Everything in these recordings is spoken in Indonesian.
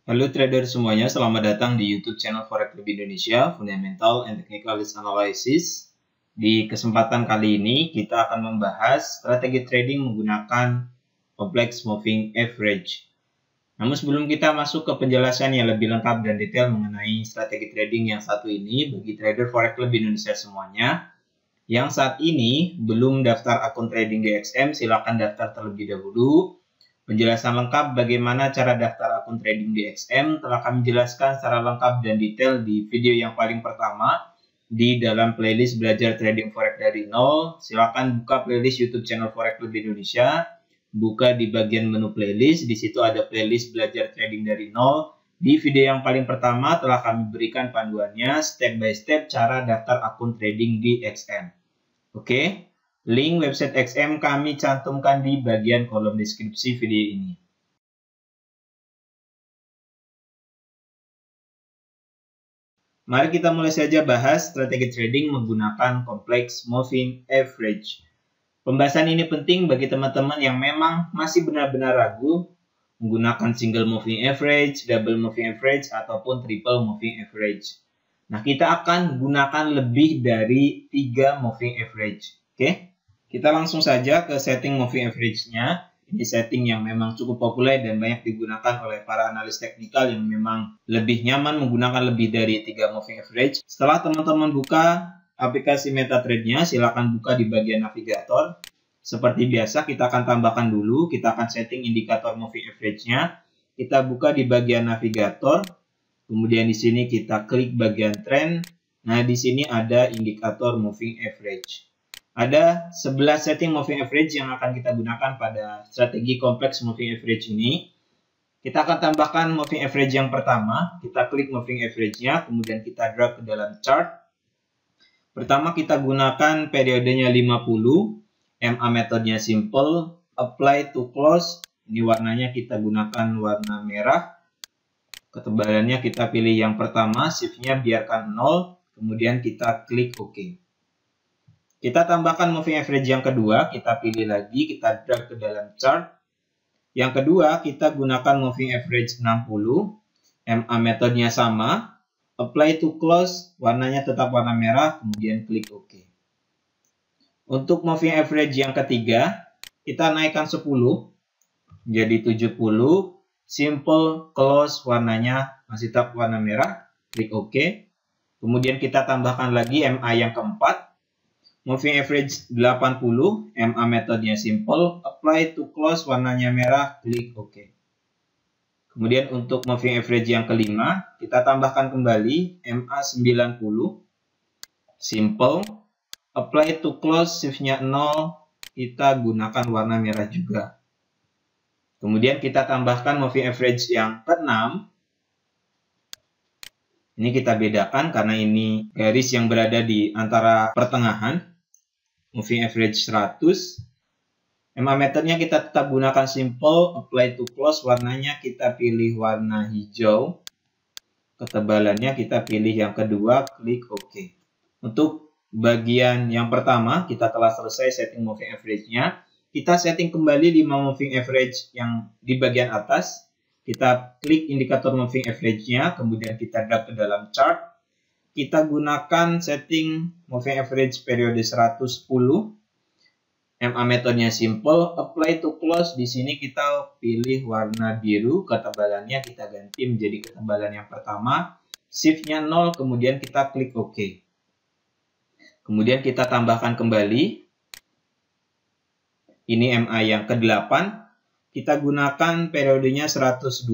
Halo trader semuanya, selamat datang di YouTube channel Forex Club Indonesia, Fundamental and Technical Analysis. Di kesempatan kali ini kita akan membahas strategi trading menggunakan Complex Moving Average. Namun sebelum kita masuk ke penjelasan yang lebih lengkap dan detail mengenai strategi trading yang satu ini, bagi trader Forex Club Indonesia semuanya, yang saat ini belum daftar akun trading DXM, silakan daftar terlebih dahulu. Penjelasan lengkap bagaimana cara daftar akun trading DXM telah kami jelaskan secara lengkap dan detail di video yang paling pertama di dalam playlist belajar trading forex dari nol. Silakan buka playlist YouTube channel Forex Club Indonesia, buka di bagian menu playlist, di situ ada playlist belajar trading dari nol. Di video yang paling pertama telah kami berikan panduannya step by step cara daftar akun trading DXM. Oke. Link website XM kami cantumkan di bagian kolom deskripsi video ini. Mari kita mulai saja bahas strategi trading menggunakan Complex Moving Average. Pembahasan ini penting bagi teman-teman yang memang masih benar-benar ragu menggunakan single moving average, double moving average, ataupun triple moving average. Nah, kita akan gunakan lebih dari 3 moving average. Oke? Kita langsung saja ke setting moving average-nya. Ini setting yang memang cukup populer dan banyak digunakan oleh para analis teknikal yang memang lebih nyaman menggunakan lebih dari 3 moving average. Setelah teman-teman buka aplikasi MetaTrader-nya, silakan buka di bagian navigator. Seperti biasa, kita akan tambahkan dulu. Kita akan setting indikator moving average-nya. Kita buka di bagian navigator. Kemudian di sini kita klik bagian trend. Nah, di sini ada indikator moving average. Ada 11 setting moving average yang akan kita gunakan pada strategi Complex Moving Average ini. Kita akan tambahkan moving average yang pertama. Kita klik moving average-nya, kemudian kita drag ke dalam chart. Pertama kita gunakan periodenya 50, MA metodenya simple, apply to close. Ini warnanya kita gunakan warna merah. Ketebalannya kita pilih yang pertama, shift-nya biarkan 0, kemudian kita klik OK. Kita tambahkan moving average yang kedua, kita pilih lagi, kita drag ke dalam chart. Yang kedua, kita gunakan moving average 60, MA metodenya sama, apply to close, warnanya tetap warna merah, kemudian klik OK. Untuk moving average yang ketiga, kita naikkan 10, jadi 70, simple close, warnanya masih tetap warna merah, klik OK. Kemudian kita tambahkan lagi MA yang keempat, moving average 80, MA metodenya simple, apply to close, warnanya merah, klik OK. Kemudian untuk moving average yang kelima, kita tambahkan kembali MA 90, simple, apply to close, shift-nya 0, kita gunakan warna merah juga. Kemudian kita tambahkan moving average yang keenam. Ini kita bedakan karena ini garis yang berada di antara pertengahan. Moving average 100. MA metodenya kita tetap gunakan simple, apply to close, warnanya kita pilih warna hijau. Ketebalannya kita pilih yang kedua, klik OK. Untuk bagian yang pertama, kita telah selesai setting moving average-nya. Kita setting kembali 5 moving average yang di bagian atas. Kita klik indikator moving average-nya, kemudian kita drag ke dalam chart. Kita gunakan setting moving average periode 110. MA metodenya simple, apply to close. Di sini kita pilih warna biru, ketebalannya kita ganti menjadi ketebalan yang pertama. Shift-nya 0, kemudian kita klik OK. Kemudian kita tambahkan kembali. Ini MA yang ke-8. Kita gunakan periodenya 120.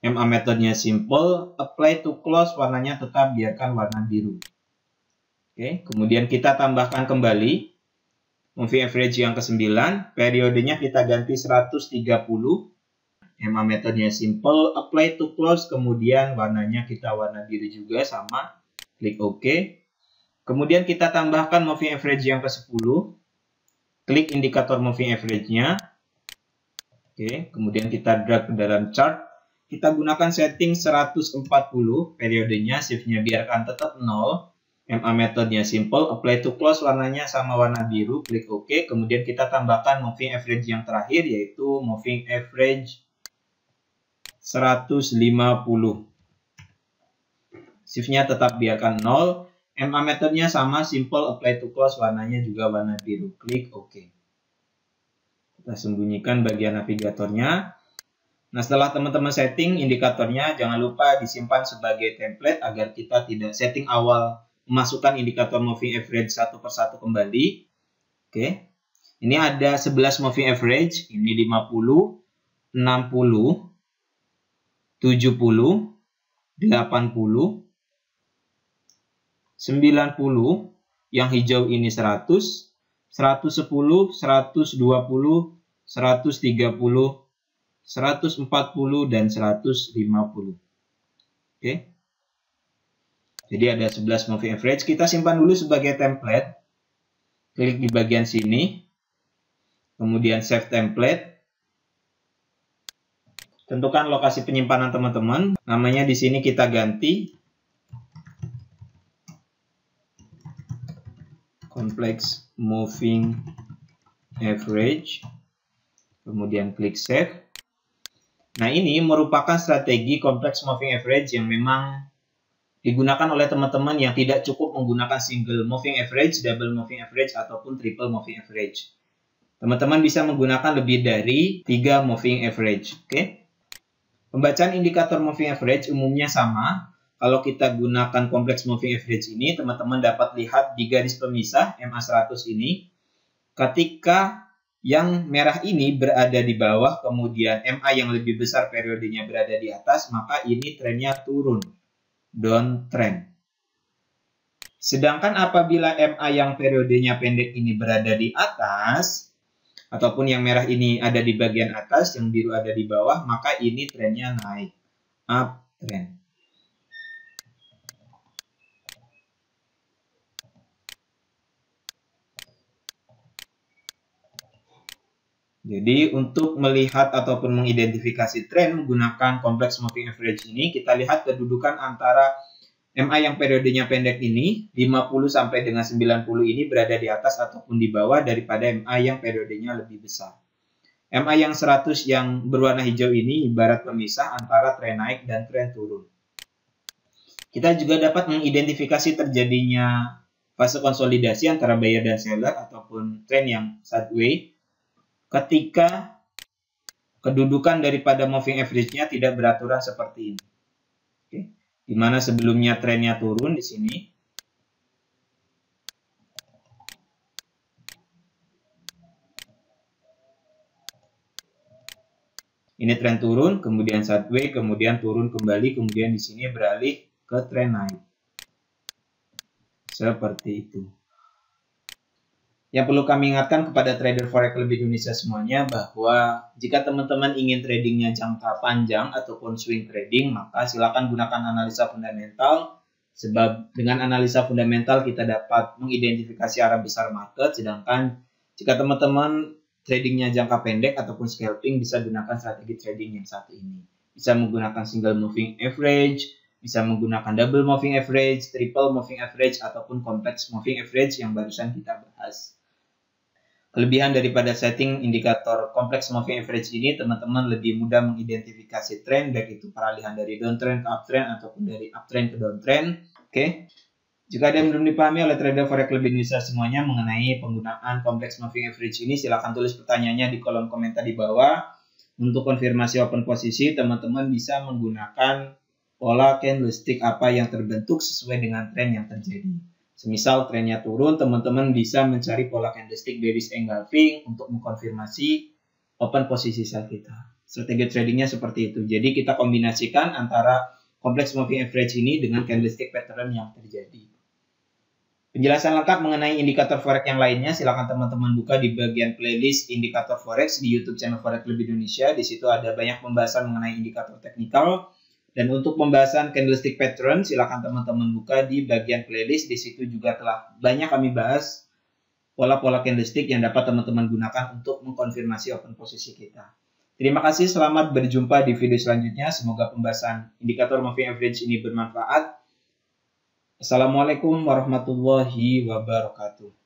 MA metodenya simple, apply to close, warnanya tetap biarkan warna biru. Oke, kemudian kita tambahkan kembali moving average yang ke-9, periodenya kita ganti 130. MA metodenya simple, apply to close, kemudian warnanya kita warna biru juga sama, klik OK. Kemudian kita tambahkan moving average yang ke-10, klik indikator moving average-nya. Oke, kemudian kita drag ke dalam chart. Kita gunakan setting 140, periodenya, shift-nya biarkan tetap 0. MA metodenya simple, apply to close, warnanya sama warna biru, klik OK. Kemudian kita tambahkan moving average yang terakhir, yaitu moving average 150. Shift-nya tetap biarkan 0. MA metodenya sama, simple, apply to close, warnanya juga warna biru. Klik OK. Kita sembunyikan bagian navigatornya. Nah, setelah teman-teman setting indikatornya, jangan lupa disimpan sebagai template agar kita tidak setting awal memasukkan indikator moving average satu persatu kembali. Oke. Ini ada 11 moving average, ini 50, 60, 70, 80, 90, yang hijau ini 100, 110, 120, 130, 140, dan 150. Oke. Jadi ada 11 moving average. Kita simpan dulu sebagai template. Klik di bagian sini. Kemudian save template. Tentukan lokasi penyimpanan teman-teman. Namanya di sini kita ganti Complex Moving Average. Kemudian klik save. Nah, ini merupakan strategi Complex Moving Average yang memang digunakan oleh teman-teman yang tidak cukup menggunakan single moving average, double moving average, ataupun triple moving average. Teman-teman bisa menggunakan lebih dari 3 moving average. Oke? Pembacaan indikator moving average umumnya sama. Kalau kita gunakan complex moving average ini, teman-teman dapat lihat di garis pemisah MA100 ini. Ketika yang merah ini berada di bawah, kemudian MA yang lebih besar periodenya berada di atas, maka ini trennya turun. Downtrend. Sedangkan apabila MA yang periodenya pendek ini berada di atas, ataupun yang merah ini ada di bagian atas, yang biru ada di bawah, maka ini trennya naik. Uptrend. Jadi untuk melihat ataupun mengidentifikasi tren menggunakan complex moving average ini, kita lihat kedudukan antara MA yang periodenya pendek ini, 50 sampai dengan 90 ini berada di atas ataupun di bawah daripada MA yang periodenya lebih besar. MA yang 100 yang berwarna hijau ini ibarat pemisah antara tren naik dan tren turun. Kita juga dapat mengidentifikasi terjadinya fase konsolidasi antara buyer dan seller ataupun tren yang sideways ketika kedudukan daripada moving average-nya tidak beraturan seperti ini. Oke. Di mana sebelumnya trennya turun di sini. Ini tren turun, kemudian sideways, kemudian turun kembali, kemudian di sini beralih ke tren naik. Seperti itu. Yang perlu kami ingatkan kepada trader forex lebih Indonesia semuanya bahwa jika teman-teman ingin tradingnya jangka panjang ataupun swing trading, maka silakan gunakan analisa fundamental. Sebab dengan analisa fundamental kita dapat mengidentifikasi arah besar market, sedangkan jika teman-teman tradingnya jangka pendek ataupun scalping, bisa gunakan strategi trading yang satu ini. Bisa menggunakan single moving average, bisa menggunakan double moving average, triple moving average, ataupun complex moving average yang barusan kita bahas. Kelebihan daripada setting indikator complex moving average ini, teman-teman lebih mudah mengidentifikasi tren, baik itu peralihan dari downtrend ke uptrend ataupun dari uptrend ke downtrend. Oke. Jika ada yang belum dipahami oleh trader forex lebih Indonesia semuanya mengenai penggunaan complex moving average ini, silakan tulis pertanyaannya di kolom komentar di bawah. Untuk konfirmasi open posisi, teman-teman bisa menggunakan pola candlestick apa yang terbentuk sesuai dengan tren yang terjadi. Semisal trennya turun, teman-teman bisa mencari pola candlestick bearish engulfing untuk mengkonfirmasi open posisi sell kita. Strategi tradingnya seperti itu. Jadi kita kombinasikan antara complex moving average ini dengan candlestick pattern yang terjadi. Penjelasan lengkap mengenai indikator forex yang lainnya, silakan teman-teman buka di bagian playlist indikator forex di YouTube channel Forex Lebih Indonesia. Di situ ada banyak pembahasan mengenai indikator teknikal. Dan untuk pembahasan candlestick pattern, silakan teman-teman buka di bagian playlist. Di situ juga telah banyak kami bahas pola-pola candlestick yang dapat teman-teman gunakan untuk mengkonfirmasi open posisi kita. Terima kasih, selamat berjumpa di video selanjutnya. Semoga pembahasan indikator moving average ini bermanfaat. Assalamualaikum warahmatullahi wabarakatuh.